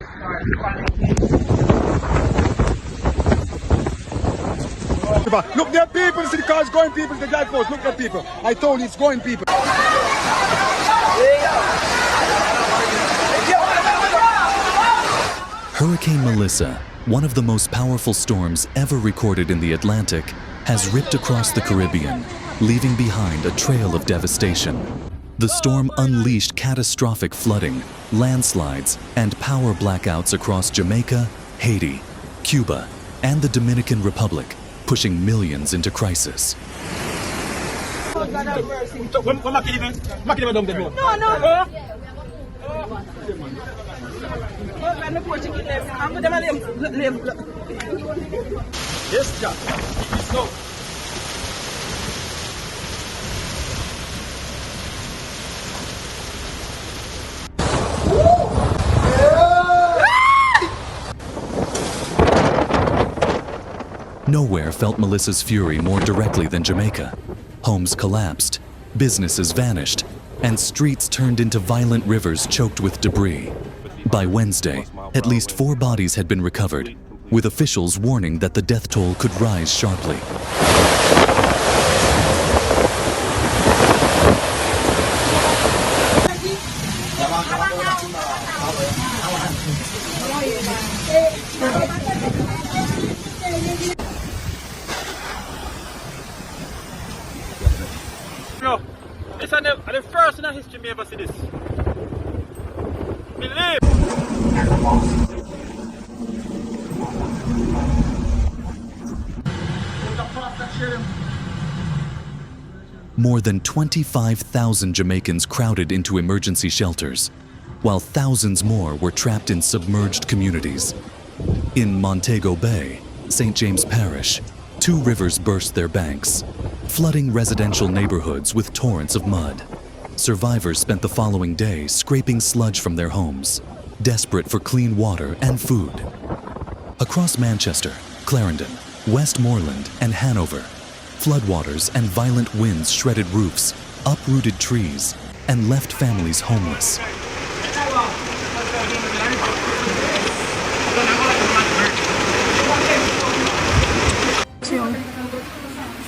Look, there are people. See the cars going, people. The guy post. Look at people. I told you it's going, people. Hurricane Melissa, one of the most powerful storms ever recorded in the Atlantic, has ripped across the Caribbean, leaving behind a trail of devastation. The storm unleashed catastrophic flooding, landslides, and power blackouts across Jamaica, Haiti, Cuba, and the Dominican Republic, pushing millions into crisis. Yes, Jack. Let's go. Nowhere felt Melissa's fury more directly than Jamaica. Homes collapsed, businesses vanished, and streets turned into violent rivers choked with debris. By Wednesday, at least 4 bodies had been recovered, with officials warning that the death toll could rise sharply. No, this is the first in our history we ever see this. Believe. More than 25,000 Jamaicans crowded into emergency shelters, while thousands more were trapped in submerged communities. In Montego Bay, St. James Parish, 2 rivers burst their banks, flooding residential neighborhoods with torrents of mud. Survivors spent the following day scraping sludge from their homes, desperate for clean water and food. Across Manchester, Clarendon, Westmoreland, and Hanover, floodwaters and violent winds shredded roofs, uprooted trees, and left families homeless.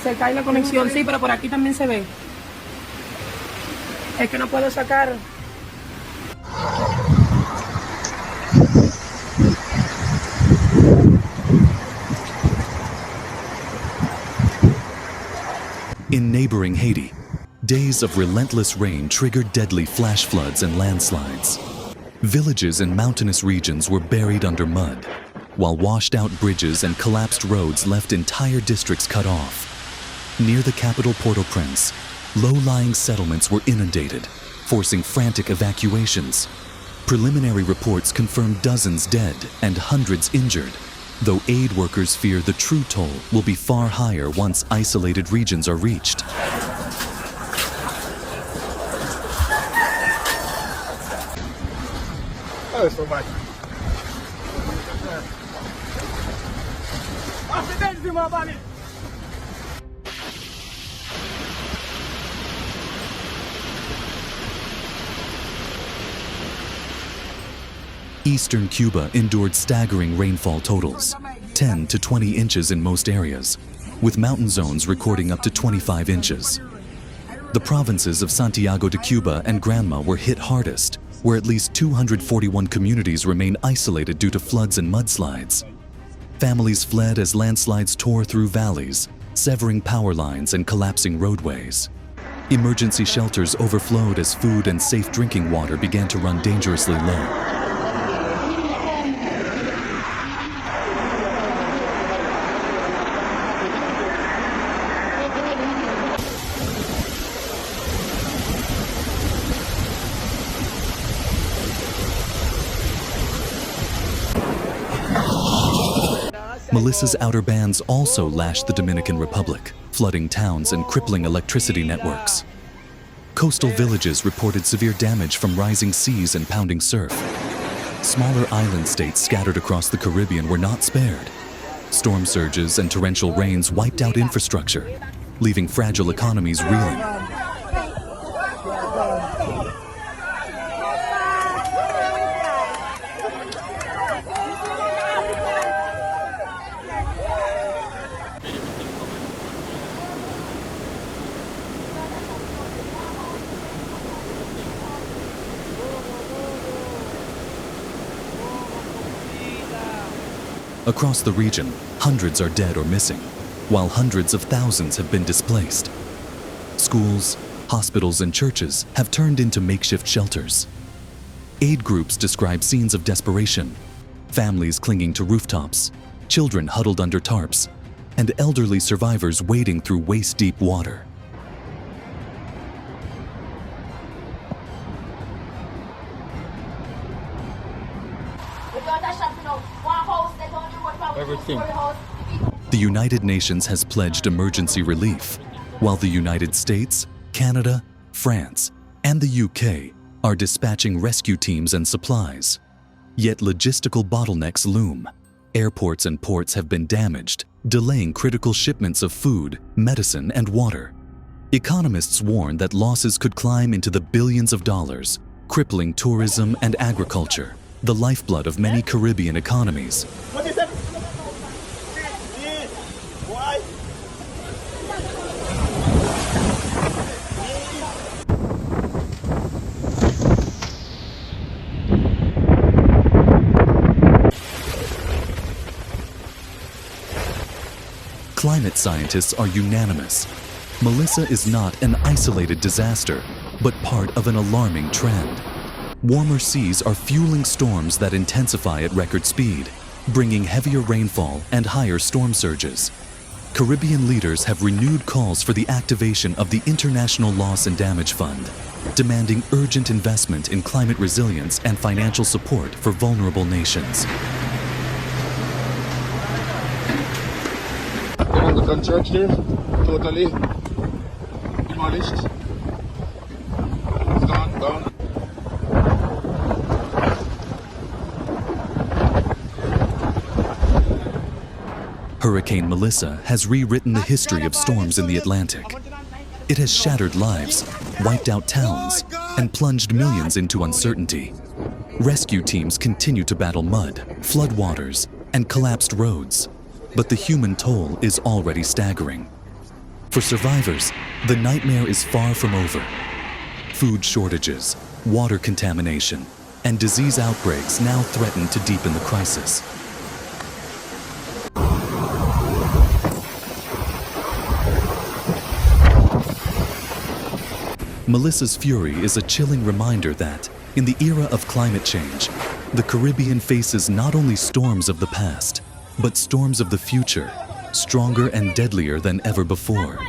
Se cae la conexión, sí, pero por aquí también se ve. Es que no puedo sacar. In neighboring Haiti, days of relentless rain triggered deadly flash floods and landslides. Villages in mountainous regions were buried under mud, while washed-out bridges and collapsed roads left entire districts cut off. Near the capital Port-au-Prince, low-lying settlements were inundated, forcing frantic evacuations. Preliminary reports confirmed dozens dead and hundreds injured, though aid workers fear the true toll will be far higher once isolated regions are reached. Oh, so much. Eastern Cuba endured staggering rainfall totals, 10 to 20 inches in most areas, with mountain zones recording up to 25 inches. The provinces of Santiago de Cuba and Granma were hit hardest, where at least 241 communities remain isolated due to floods and mudslides. Families fled as landslides tore through valleys, severing power lines and collapsing roadways. Emergency shelters overflowed as food and safe drinking water began to run dangerously low. Melissa's outer bands also lashed the Dominican Republic, flooding towns and crippling electricity networks. Coastal villages reported severe damage from rising seas and pounding surf. Smaller island states scattered across the Caribbean were not spared. Storm surges and torrential rains wiped out infrastructure, leaving fragile economies reeling. Across the region, hundreds are dead or missing, while hundreds of thousands have been displaced. Schools, hospitals, and churches have turned into makeshift shelters. Aid groups describe scenes of desperation, families clinging to rooftops, children huddled under tarps, and elderly survivors wading through waist-deep water. Everything. The United Nations has pledged emergency relief, while the United States, Canada, France, and the UK are dispatching rescue teams and supplies. Yet logistical bottlenecks loom. Airports and ports have been damaged, delaying critical shipments of food, medicine, and water. Economists warn that losses could climb into the billions of dollars, crippling tourism and agriculture, the lifeblood of many Caribbean economies. Climate scientists are unanimous. Melissa is not an isolated disaster, but part of an alarming trend. Warmer seas are fueling storms that intensify at record speed, bringing heavier rainfall and higher storm surges. Caribbean leaders have renewed calls for the activation of the International Loss and Damage Fund, demanding urgent investment in climate resilience and financial support for vulnerable nations. The church there, totally demolished. It's gone. Hurricane Melissa has rewritten the history of storms in the Atlantic. It has shattered lives, wiped out towns, and plunged millions into uncertainty. Rescue teams continue to battle mud, floodwaters, and collapsed roads. But the human toll is already staggering. For survivors, the nightmare is far from over. Food shortages, water contamination, and disease outbreaks now threaten to deepen the crisis. Melissa's fury is a chilling reminder that, in the era of climate change, the Caribbean faces not only storms of the past, but storms of the future, stronger and deadlier than ever before.